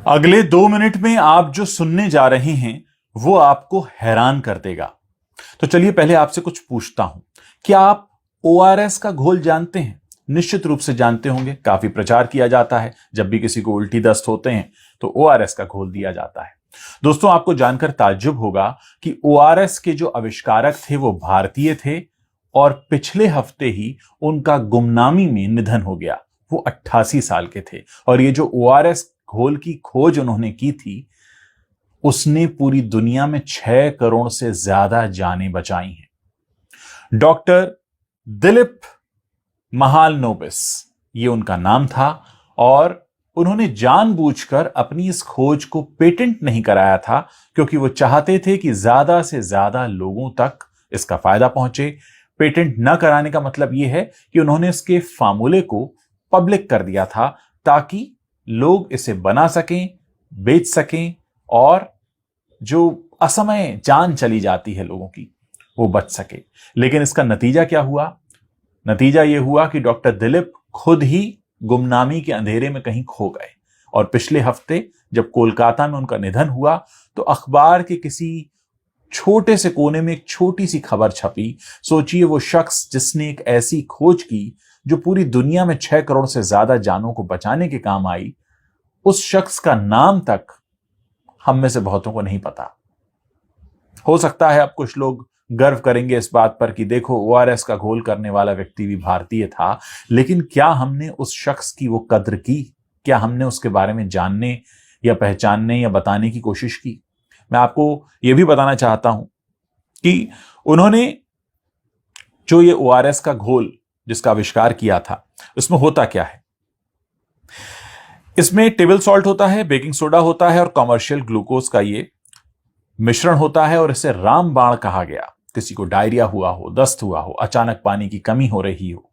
अगले 2 मिनट में आप जो सुनने जा रहे हैं वो आपको हैरान कर देगा। तो चलिए पहले आपसे कुछ पूछता हूं, क्या आप ओआरएस का घोल जानते हैं? निश्चित रूप से जानते होंगे, काफी प्रचार किया जाता है। जब भी किसी को उल्टी दस्त होते हैं तो ओआरएस का घोल दिया जाता है। दोस्तों, आपको जानकर ताज्जुब होगा कि ओआरएस के जो आविष्कारक थे वो भारतीय थे और पिछले हफ्ते ही उनका गुमनामी में निधन हो गया। वो 88 साल के थे और ये जो ओआरएस घोल की खोज उन्होंने की थी उसने पूरी दुनिया में 6 करोड़ से ज्यादा जानें बचाई हैं। डॉक्टर दिलीप महालनोबिस ये उनका नाम था और उन्होंने जानबूझकर अपनी इस खोज को पेटेंट नहीं कराया था क्योंकि वो चाहते थे कि ज्यादा से ज्यादा लोगों तक इसका फायदा पहुंचे। पेटेंट न कराने का मतलब यह है कि उन्होंने इसके फार्मूले को पब्लिक कर दिया था ताकि लोग इसे बना सकें, बेच सकें और जो असमय जान चली जाती है लोगों की वो बच सके। लेकिन इसका नतीजा क्या हुआ? नतीजा यह हुआ कि डॉक्टर दिलीप खुद ही गुमनामी के अंधेरे में कहीं खो गए और पिछले हफ्ते जब कोलकाता में उनका निधन हुआ तो अखबार के किसी छोटे से कोने में एक छोटी सी खबर छपी। सोचिए, वो शख्स जिसने एक ऐसी खोज की जो पूरी दुनिया में 6 करोड़ से ज्यादा जानों को बचाने के काम आई, उस शख्स का नाम तक हम में से बहुतों को नहीं पता। हो सकता है अब कुछ लोग गर्व करेंगे इस बात पर कि देखो, ओआरएस का घोल करने वाला व्यक्ति भी भारतीय था। लेकिन क्या हमने उस शख्स की वो कद्र की? क्या हमने उसके बारे में जानने या पहचानने या बताने की कोशिश की? मैं आपको यह भी बताना चाहता हूं कि उन्होंने जो ये ओआरएस का घोल जिसका आविष्कार किया था उसमें होता क्या है। इसमें टेबल सॉल्ट होता है, बेकिंग सोडा होता है और कमर्शियल ग्लूकोज का ये मिश्रण होता है और इसे रामबाण कहा गया। किसी को डायरिया हुआ हो, दस्त हुआ हो, अचानक पानी की कमी हो रही हो,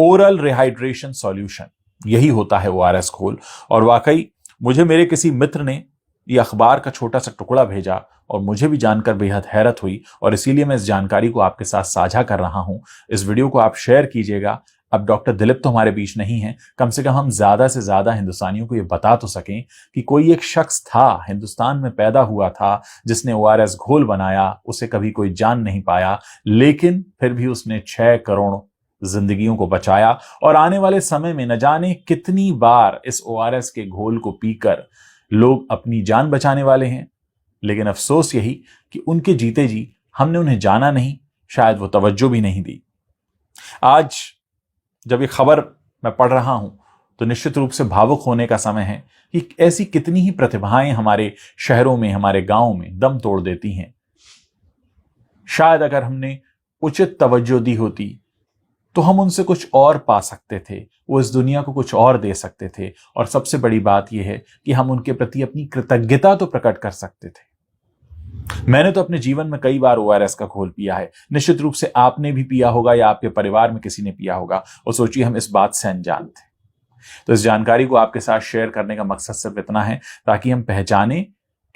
ओरल रिहाइड्रेशन सॉल्यूशन, यही होता है ओआरएस घोल। और वाकई मुझे मेरे किसी मित्र ने यह अखबार का छोटा सा टुकड़ा भेजा और मुझे भी जानकर बेहद हैरत हुई और इसीलिए मैं इस जानकारी को आपके साथ साझा कर रहा हूं। इस वीडियो को आप शेयर कीजिएगा। अब डॉक्टर दिलीप तो हमारे बीच नहीं है, कम से कम हम ज्यादा से ज्यादा हिंदुस्तानियों को यह बता तो सकें कि कोई एक शख्स था, हिंदुस्तान में पैदा हुआ था, जिसने ओआरएस घोल बनाया। उसे कभी कोई जान नहीं पाया, लेकिन फिर भी उसने 6 करोड़ जिंदगियों को बचाया और आने वाले समय में न जाने कितनी बार इस ओआरएस के घोल को पीकर लोग अपनी जान बचाने वाले हैं। लेकिन अफसोस यही कि उनके जीते जी हमने उन्हें जाना नहीं, शायद वो तवज्जो भी नहीं दी। आज जब ये खबर मैं पढ़ रहा हूं तो निश्चित रूप से भावुक होने का समय है कि ऐसी कितनी ही प्रतिभाएं हमारे शहरों में, हमारे गांवों में दम तोड़ देती हैं। शायद अगर हमने उचित तवज्जो दी होती तो हम उनसे कुछ और पा सकते थे, वो इस दुनिया को कुछ और दे सकते थे और सबसे बड़ी बात यह है कि हम उनके प्रति अपनी कृतज्ञता तो प्रकट कर सकते थे। मैंने तो अपने जीवन में कई बार ओआरएस का घोल पिया है, निश्चित रूप से आपने भी पिया होगा या आपके परिवार में किसी ने पिया होगा। और सोचिए, हम इस बात से अनजान थे। तो इस जानकारी को आपके साथ शेयर करने का मकसद सिर्फ इतना है ताकि हम पहचाने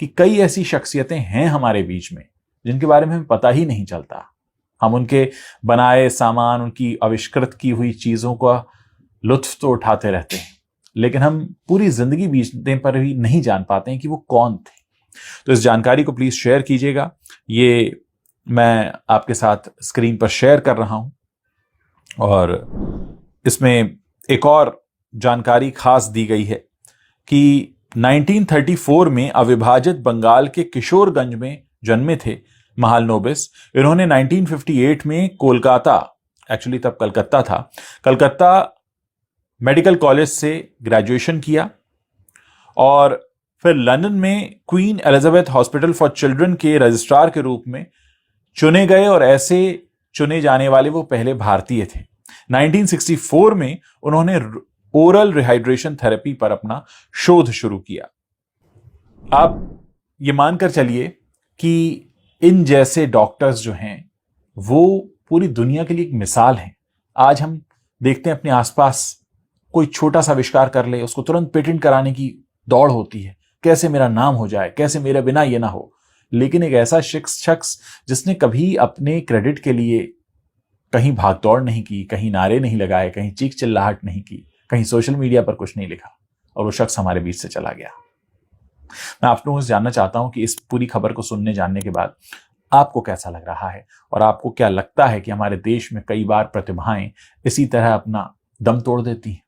कि कई ऐसी शख्सियतें हैं हमारे बीच में जिनके बारे में हमें पता ही नहीं चलता। हम उनके बनाए सामान, उनकी आविष्कृत की हुई चीजों का लुत्फ तो उठाते रहते हैं, लेकिन हम पूरी जिंदगी बीतने पर भी नहीं जान पाते हैं कि वो कौन थे। तो इस जानकारी को प्लीज शेयर कीजिएगा। ये मैं आपके साथ स्क्रीन पर शेयर कर रहा हूं और इसमें एक और जानकारी खास दी गई है कि 1934 में अविभाजित बंगाल के किशोरगंज में जन्मे थे महालनोबिस। इन्होंने 1958 में कोलकाता, एक्चुअली तब कलकत्ता था, कलकत्ता मेडिकल कॉलेज से ग्रेजुएशन किया और फिर लंदन में queen Elizabeth hospital for children के रजिस्ट्रार के रूप में चुने गए और ऐसे चुने जाने वाले वो पहले भारतीय थे। 1964 में उन्होंने ओरल रिहाइड्रेशन थेरेपी पर अपना शोध शुरू किया। आप ये मानकर चलिए कि इन जैसे डॉक्टर्स जो हैं वो पूरी दुनिया के लिए एक मिसाल हैं। आज हम देखते हैं अपने आसपास कोई छोटा सा आविष्कार कर ले, उसको तुरंत पेटेंट कराने की दौड़ होती है, कैसे मेरा नाम हो जाए, कैसे मेरे बिना ये ना हो। लेकिन एक ऐसा शख्स जिसने कभी अपने क्रेडिट के लिए कहीं भागदौड़ नहीं की, कहीं नारे नहीं लगाए, कहीं चीख चिल्लाहट नहीं की, कहीं सोशल मीडिया पर कुछ नहीं लिखा, और वो शख्स हमारे बीच से चला गया। मैं आप लोगों से जानना चाहता हूं कि इस पूरी खबर को सुनने जानने के बाद आपको कैसा लग रहा है, और आपको क्या लगता है कि हमारे देश में कई बार प्रतिभाएं इसी तरह अपना दम तोड़ देती हैं।